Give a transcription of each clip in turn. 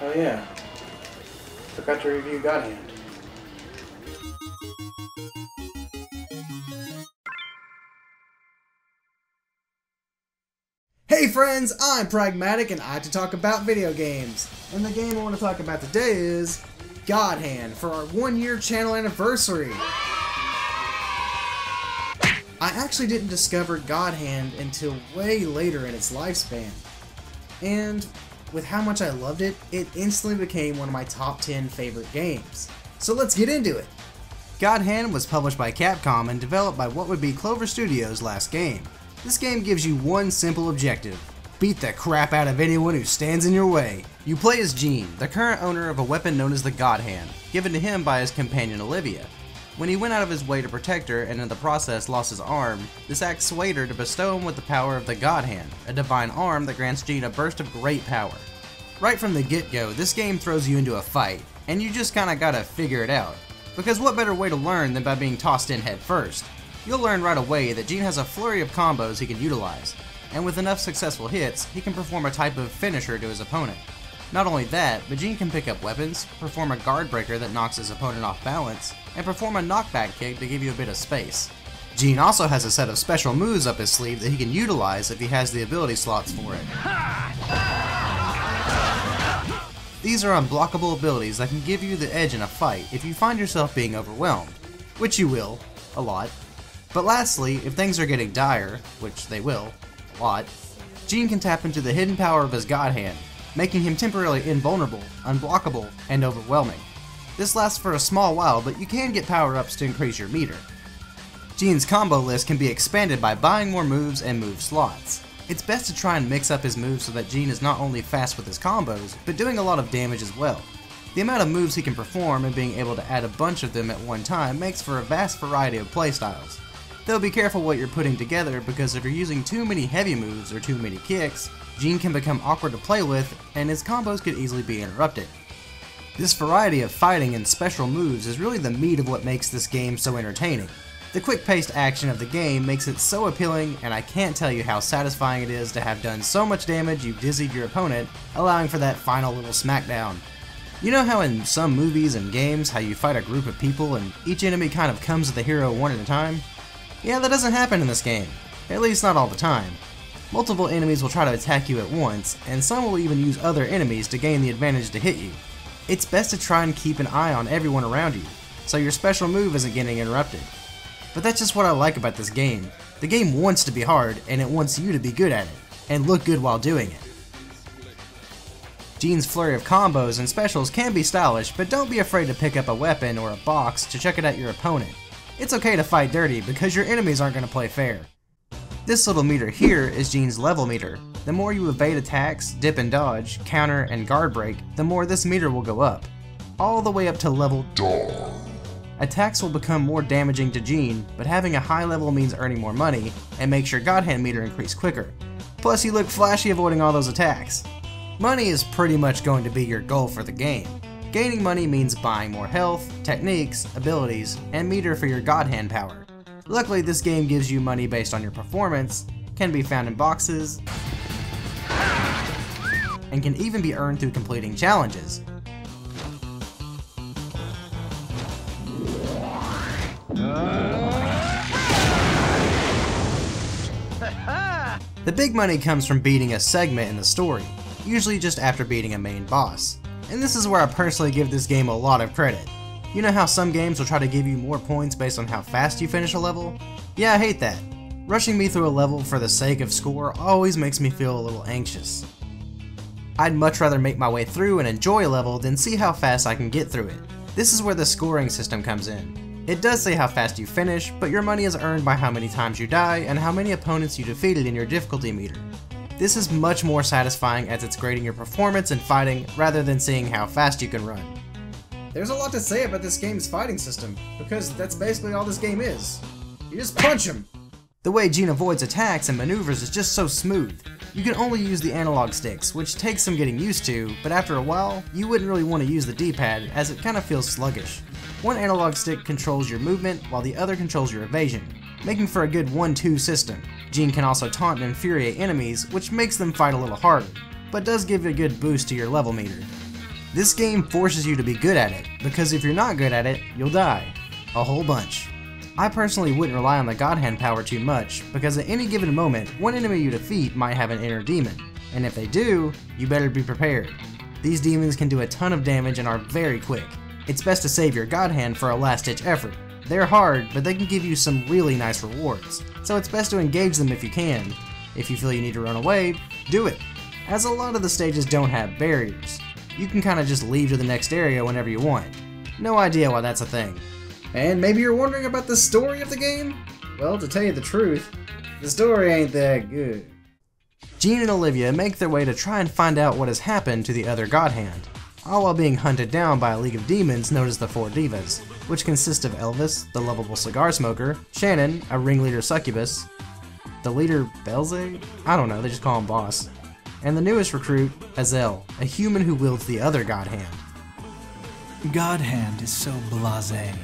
Oh yeah, forgot to review God Hand. Hey friends, I'm Pragmatik and I like to talk about video games. And the game I want to talk about today is God Hand for our 1-year channel anniversary. I actually didn't discover God Hand until way later in its lifespan. And with how much I loved it, it instantly became one of my top 10 favorite games. So let's get into it. God Hand was published by Capcom and developed by what would be Clover Studios' last game. This game gives you one simple objective: beat the crap out of anyone who stands in your way. You play as Gene, the current owner of a weapon known as the God Hand, given to him by his companion Olivia. When he went out of his way to protect her and in the process lost his arm, this act swayed her to bestow him with the power of the God Hand, a divine arm that grants Gene a burst of great power. Right from the get-go, this game throws you into a fight, and you just kinda gotta figure it out. Because what better way to learn than by being tossed in head first? You'll learn right away that Gene has a flurry of combos he can utilize, and with enough successful hits, he can perform a type of finisher to his opponent. Not only that, but Gene can pick up weapons, perform a guard breaker that knocks his opponent off balance, and perform a knockback kick to give you a bit of space. Gene also has a set of special moves up his sleeve that he can utilize if he has the ability slots for it. These are unblockable abilities that can give you the edge in a fight if you find yourself being overwhelmed, which you will, a lot. But lastly, if things are getting dire, which they will, a lot, Gene can tap into the hidden power of his God Hand, making him temporarily invulnerable, unblockable, and overwhelming. This lasts for a small while, but you can get power-ups to increase your meter. Gene's combo list can be expanded by buying more moves and move slots. It's best to try and mix up his moves so that Gene is not only fast with his combos, but doing a lot of damage as well. The amount of moves he can perform and being able to add a bunch of them at one time makes for a vast variety of playstyles. Though be careful what you're putting together, because if you're using too many heavy moves or too many kicks, Gene can become awkward to play with and his combos could easily be interrupted. This variety of fighting and special moves is really the meat of what makes this game so entertaining. The quick-paced action of the game makes it so appealing, and I can't tell you how satisfying it is to have done so much damage you've dizzied your opponent, allowing for that final little smackdown. You know how in some movies and games how you fight a group of people and each enemy kind of comes to the hero one at a time? Yeah, that doesn't happen in this game, at least not all the time. Multiple enemies will try to attack you at once, and some will even use other enemies to gain the advantage to hit you. It's best to try and keep an eye on everyone around you, so your special move isn't getting interrupted. But that's just what I like about this game. The game wants to be hard, and it wants you to be good at it, and look good while doing it. Gene's flurry of combos and specials can be stylish, but don't be afraid to pick up a weapon or a box to check it at your opponent. It's okay to fight dirty because your enemies aren't going to play fair. This little meter here is Gene's level meter. The more you evade attacks, dip and dodge, counter, and guard break, the more this meter will go up. All the way up to level Dog. Attacks will become more damaging to Gene, but having a high level means earning more money, and makes your God Hand meter increase quicker. Plus you look flashy avoiding all those attacks. Money is pretty much going to be your goal for the game. Gaining money means buying more health, techniques, abilities, and meter for your God Hand power. Luckily, this game gives you money based on your performance, can be found in boxes, and can even be earned through completing challenges. The big money comes from beating a segment in the story, usually just after beating a main boss. And this is where I personally give this game a lot of credit. You know how some games will try to give you more points based on how fast you finish a level? Yeah, I hate that. Rushing me through a level for the sake of score always makes me feel a little anxious. I'd much rather make my way through and enjoy a level than see how fast I can get through it. This is where the scoring system comes in. It does say how fast you finish, but your money is earned by how many times you die and how many opponents you defeated in your difficulty meter. This is much more satisfying as it's grading your performance in fighting rather than seeing how fast you can run. There's a lot to say about this game's fighting system, because that's basically all this game is. You just punch him! The way Gene avoids attacks and maneuvers is just so smooth. You can only use the analog sticks, which takes some getting used to, but after a while, you wouldn't really want to use the D-pad as it kind of feels sluggish. One analog stick controls your movement while the other controls your evasion, making for a good 1-2 system. Gene can also taunt and infuriate enemies, which makes them fight a little harder, but does give a good boost to your level meter. This game forces you to be good at it, because if you're not good at it, you'll die. A whole bunch. I personally wouldn't rely on the God Hand power too much, because at any given moment, one enemy you defeat might have an inner demon, and if they do, you better be prepared. These demons can do a ton of damage and are very quick. It's best to save your God Hand for a last-ditch effort. They're hard, but they can give you some really nice rewards, so it's best to engage them if you can. If you feel you need to run away, do it, as a lot of the stages don't have barriers. You can kinda just leave to the next area whenever you want. No idea why that's a thing. And maybe you're wondering about the story of the game? Well, to tell you the truth, the story ain't that good. Jean and Olivia make their way to try and find out what has happened to the other God Hand, all while being hunted down by a league of demons known as the Four Divas, which consist of Elvis, the lovable cigar smoker, Shannon, a ringleader succubus, the leader Belze? I don't know, they just call him boss, and the newest recruit, Azel, a human who wields the other God Hand. God Hand is so blasé.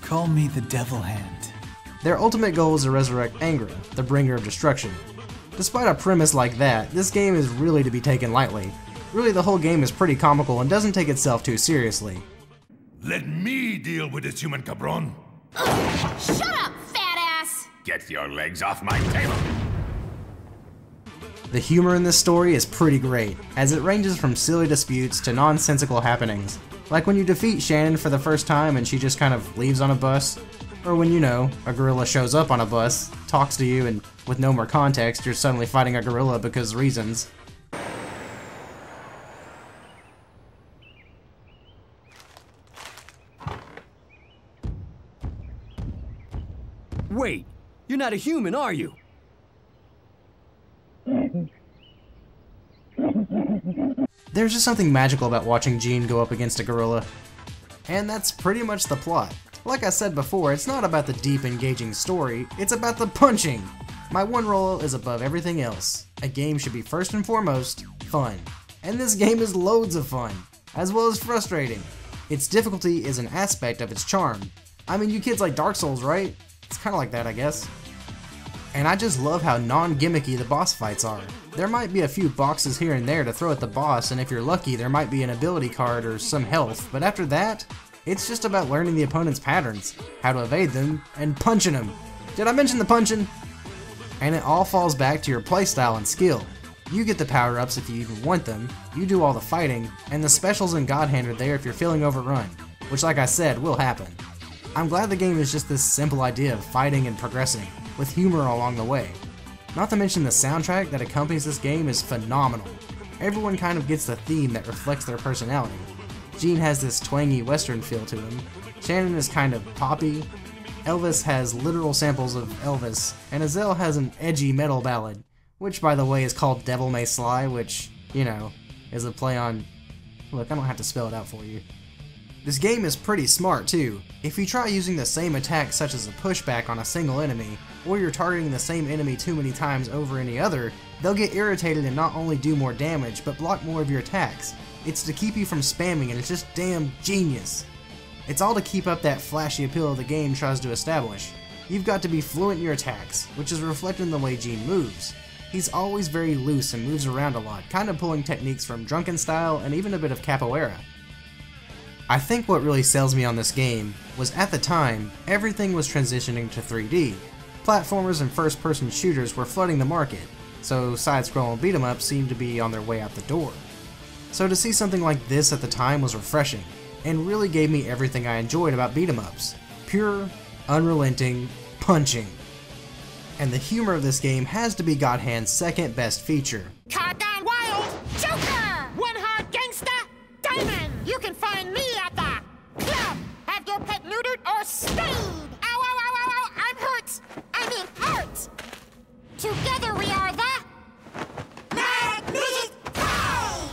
Call me the Devil Hand. Their ultimate goal is to resurrect Angra, the bringer of destruction. Despite a premise like that, this game is really to be taken lightly. Really, the whole game is pretty comical and doesn't take itself too seriously. Let me deal with this human cabron. Shut up, fat ass! Get your legs off my table. The humor in this story is pretty great, as it ranges from silly disputes to nonsensical happenings. Like when you defeat Shannon for the first time and she just kind of leaves on a bus, or when, you know, a gorilla shows up on a bus, talks to you, and with no more context, you're suddenly fighting a gorilla because reasons. Wait, you're not a human, are you? There's just something magical about watching Jean go up against a gorilla. And that's pretty much the plot. Like I said before, it's not about the deep, engaging story, it's about the punching! My one rule is above everything else. A game should be first and foremost fun. And this game is loads of fun, as well as frustrating. Its difficulty is an aspect of its charm. I mean, you kids like Dark Souls, right? It's kinda like that, I guess. And I just love how non-gimmicky the boss fights are. There might be a few boxes here and there to throw at the boss, and if you're lucky there might be an ability card or some health, but after that, it's just about learning the opponent's patterns, how to evade them, and punching them. Did I mention the punching? And it all falls back to your playstyle and skill. You get the power-ups if you even want them, you do all the fighting, and the specials in God Hand are there if you're feeling overrun, which like I said, will happen. I'm glad the game is just this simple idea of fighting and progressing, with humor along the way. Not to mention the soundtrack that accompanies this game is phenomenal. Everyone kind of gets the theme that reflects their personality. Jean has this twangy western feel to him, Shannon is kind of poppy, Elvis has literal samples of Elvis, and Azel has an edgy metal ballad, which by the way is called Devil May Sly, which, you know, is a play on... Look, I don't have to spell it out for you. This game is pretty smart too. If you try using the same attack such as a pushback on a single enemy, or you're targeting the same enemy too many times over any other, they'll get irritated and not only do more damage, but block more of your attacks. It's to keep you from spamming and it's just damn genius. It's all to keep up that flashy appeal the game tries to establish. You've got to be fluent in your attacks, which is reflected in the way Jean moves. He's always very loose and moves around a lot, kind of pulling techniques from Drunken Style and even a bit of Capoeira. I think what really sells me on this game was at the time, everything was transitioning to 3D. Platformers and first-person shooters were flooding the market, so side-scrolling beat-em-ups seemed to be on their way out the door. So to see something like this at the time was refreshing, and really gave me everything I enjoyed about beat-em-ups. Pure, unrelenting, punching. And the humor of this game has to be God Hand's second best feature. Caught Gone Wild! Joker! One Hard Gangsta! Diamond! You can find me at the club! Have your pet neutered or spayed! Ow, ow, ow, ow, ow! I'm hurt! I mean hurt! Together we are the... Magnific Five!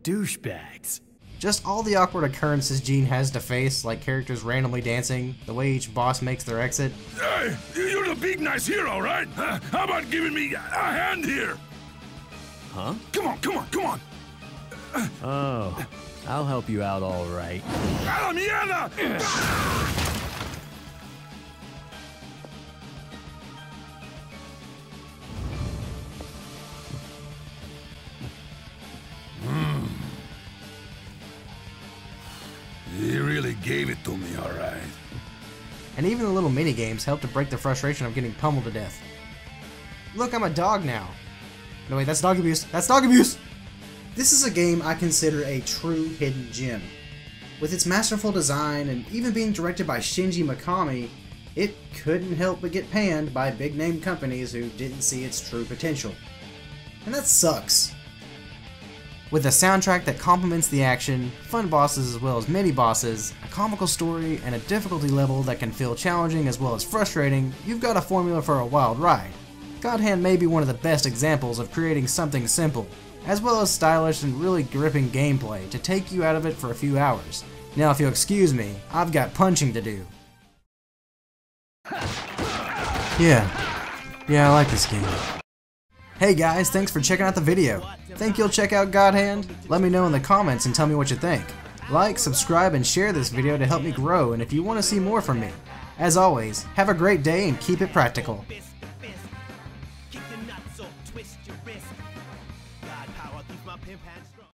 Douchebags. Just all the awkward occurrences Jean has to face, like characters randomly dancing, the way each boss makes their exit. Hey, you're the big nice hero, right? How about giving me a hand here? Huh? Come on, come on, come on! Oh, I'll help you out all right. ¡A la mierda! gave it to me, alright. And even the little mini games help to break the frustration of getting pummeled to death. Look, I'm a dog now. No wait, that's dog abuse. That's dog abuse! This is a game I consider a true hidden gem. With its masterful design and even being directed by Shinji Mikami, it couldn't help but get panned by big name companies who didn't see its true potential. And that sucks. With a soundtrack that complements the action, fun bosses as well as mini bosses, a comical story, and a difficulty level that can feel challenging as well as frustrating, you've got a formula for a wild ride. God Hand may be one of the best examples of creating something simple, as well as stylish and really gripping gameplay to take you out of it for a few hours. Now if you'll excuse me, I've got punching to do. Yeah, I like this game. Hey guys, thanks for checking out the video. Think you'll check out God Hand? Let me know in the comments and tell me what you think. Like, subscribe, and share this video to help me grow, and if you want to see more from me. As always, have a great day and keep it practical.